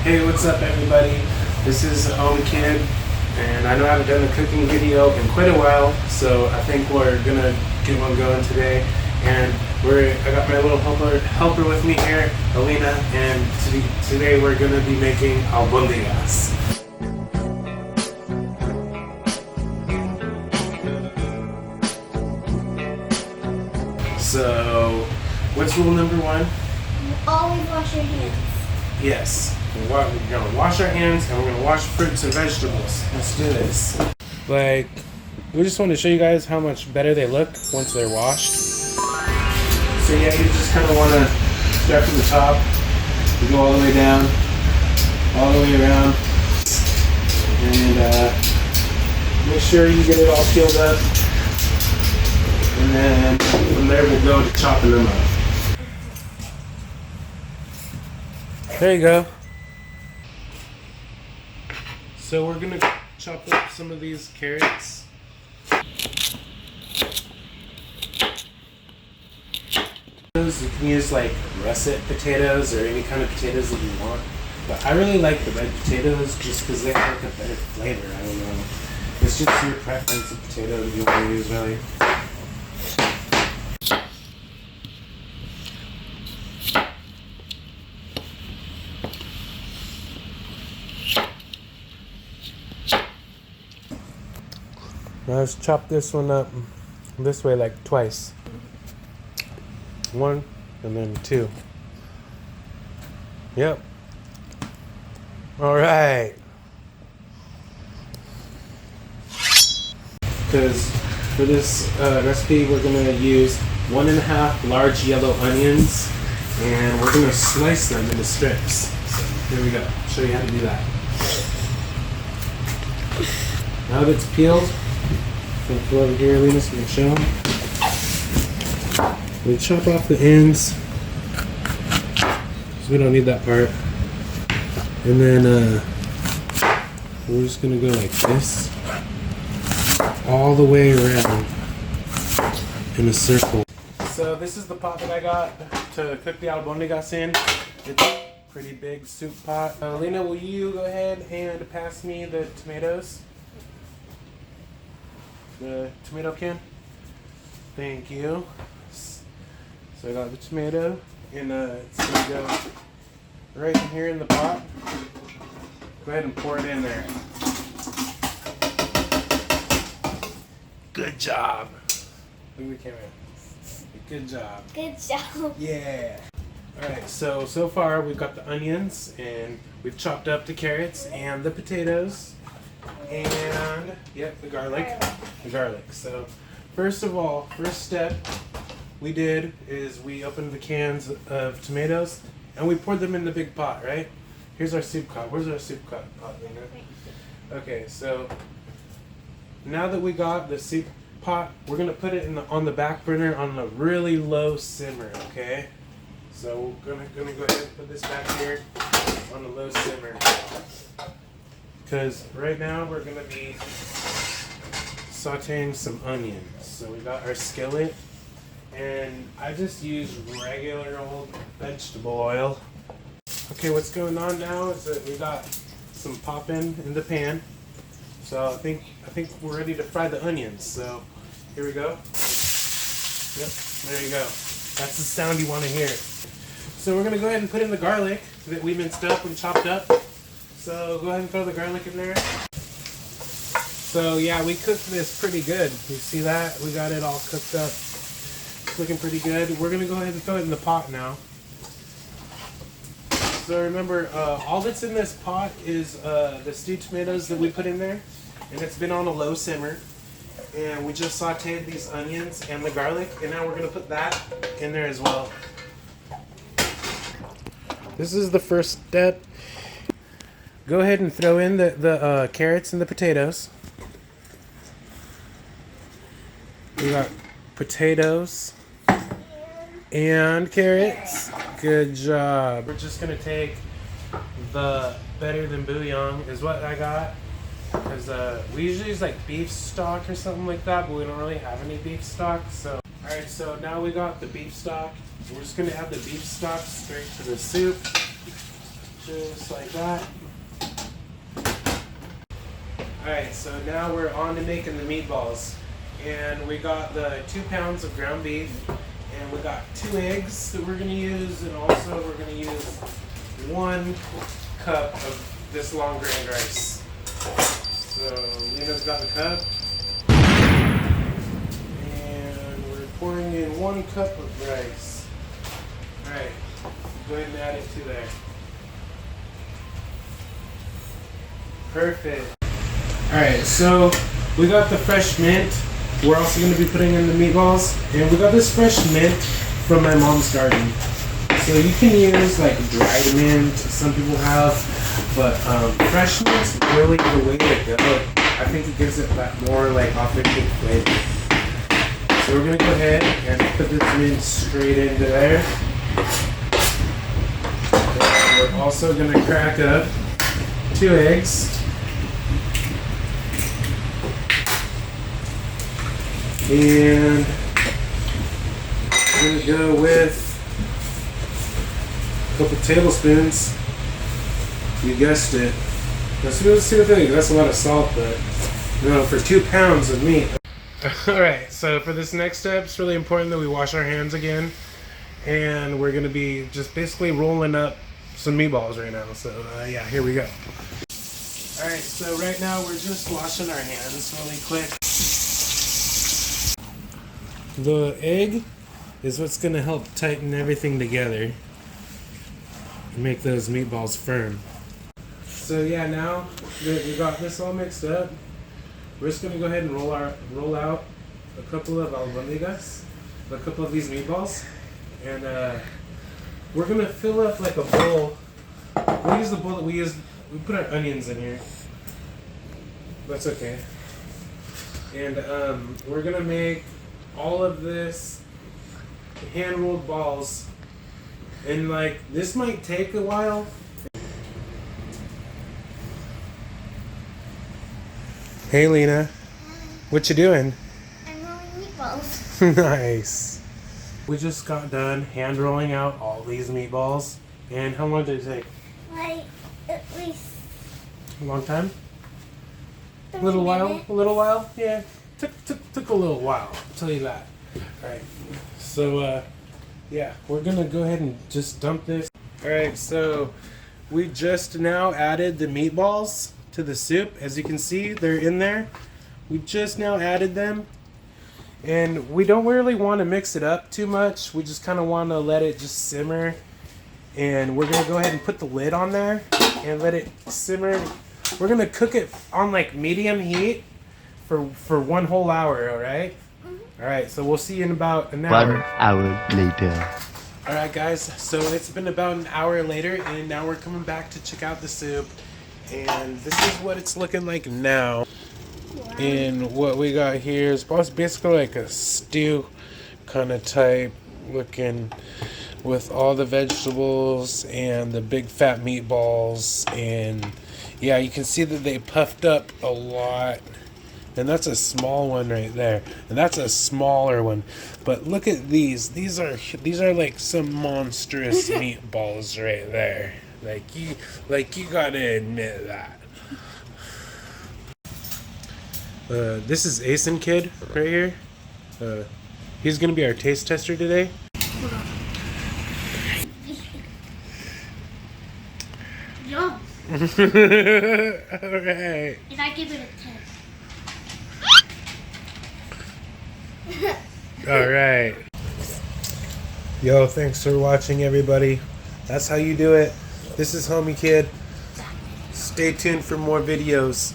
Hey, what's up everybody? This is Home Kid, and I know I haven't done a cooking video in quite a while, so I think we're gonna get one going today. And I got my little helper with me here, Alina, and today we're gonna be making albondigas. So, what's rule number one? Always wash your hands. Yes. We're gonna wash our hands and we're gonna wash fruits and vegetables. Let's do this. Like, we just want to show you guys how much better they look once they're washed. So yeah, you just kind of want to start from the top. You go all the way down, all the way around, and make sure you get it all peeled up. And then from there we'll go to chopping them up. There you go. So we're gonna chop up some of these carrots. You can use like russet potatoes or any kind of potatoes that you want. But I really like the red potatoes just because they have like a better flavor. I don't know. It's just your preference of potato that you want to use, really. Now let's chop this one up this way like twice. One and then two. Yep. All right. Because for this recipe we're going to use 1.5 large yellow onions and we're going to slice them into strips. So here we go. I'll show you how to do that. Now that it's peeled, I'm going to go over here, Lena, so we can show them. We chop off the ends, so we don't need that part. And then we're just going to go like this, all the way around in a circle. So this is the pot that I got to cook the albondigas in. It's a pretty big soup pot. Lena, will you go ahead and pass me the tomatoes? The tomato can. Thank you. So I got the tomato, and it's gonna go right in here in the pot. Go ahead and pour it in there. Good job. Look at the camera. Good job. Good job. Yeah. All right. So far we've got the onions, and we've chopped up the carrots and the potatoes. And yep, the garlic. So first step we did is we opened the cans of tomatoes and we poured them in the big pot, right? Here's our soup pot. Where's our soup pot, Lena? Okay, so now that we got the soup pot, we're gonna put it on the back burner on a really low simmer, okay? So we're gonna go ahead and put this back here on a low simmer. Because right now we're going to be sauteing some onions. So we got our skillet, and I just use regular old vegetable oil. Okay, what's going on now is that we got some popping in the pan. So I think we're ready to fry the onions. So here we go. Yep, there you go. That's the sound you want to hear. So we're going to go ahead and put in the garlic that we minced up and chopped up. So go ahead and throw the garlic in there. So yeah, we cooked this pretty good. You see that? We got it all cooked up. It's looking pretty good. We're going to go ahead and throw it in the pot now. So remember, all that's in this pot is the stewed tomatoes that we put in there. And it's been on a low simmer. And we just sauteed these onions and the garlic. And now we're going to put that in there as well. This is the first step. Go ahead and throw in the carrots and the potatoes. We got potatoes and carrots. Good job. We're just gonna take the better than bouillon is what I got. Because we usually use like beef stock or something like that, but we don't really have any beef stock. So, alright, so now we got the beef stock. We're just gonna add the beef stock straight to the soup. Just like that. Alright, so now we're on to making the meatballs. And we got the 2 pounds of ground beef. And we got 2 eggs that we're going to use. And also we're going to use 1 cup of this long grain rice. So Lena's got the cup. And we're pouring in 1 cup of rice. Alright, go ahead and add it to there. Perfect. Alright, so we got the fresh mint. We're also going to be putting in the meatballs. And we got this fresh mint from my mom's garden. So you can use like dried mint, some people have, but fresh mint's really the way to go. I think it gives it that more like authentic flavor. So we're going to go ahead and put this mint straight into there. And we're also going to crack up 2 eggs. And we're going to go with a couple tablespoons. You guessed it. Let's see what they think. That's a lot of salt, but for 2 pounds of meat. Alright, so for this next step, it's really important that we wash our hands again. And we're going to be just basically rolling up some meatballs right now. So yeah, here we go. Alright, so right now we're just washing our hands really quick. The egg is what's going to help tighten everything together and make those meatballs firm. So yeah, now that we got this all mixed up, we're just going to go ahead and roll out a couple of Albondigas, a couple of these meatballs, and we're going to fill up like a bowl. We'll use the bowl that we put our onions in here. That's okay. And we're going to make all of this hand rolled balls, and like this might take a while. Hey Lena, what you doing? I'm rolling meatballs. Nice. We just got done hand rolling out all these meatballs, and how long did it take? Like at least A long time? A 30 little minutes. while? Yeah. Took a little while, I'll tell you that. Alright, so yeah, we're gonna go ahead and just dump this. Alright, so we just now added the meatballs to the soup. As you can see, they're in there. We just now added them. And we don't really want to mix it up too much. We just kind of want to let it just simmer. And we're going to go ahead and put the lid on there and let it simmer. We're going to cook it on like medium heat for 1 whole hour, all right? All right, so we'll see you in about an hour. 1 hour later. All right, guys, so it's been about an hour later, and now we're coming back to check out the soup. And this is what it's looking like now. Wow. And what we got here is basically like a stew kind of type looking, with all the vegetables and the big fat meatballs. And yeah, you can see that they puffed up a lot. And that's a small one right there, and that's a smaller one. But look at these. These are like some monstrous meatballs right there. Like you gotta admit that. This is Asen Kid right here. He's gonna be our taste tester today. Yum. Alright. And I give it a 10. Alright. Yo, thanks for watching, everybody. That's how you do it. This is Homie Kid. Stay tuned for more videos.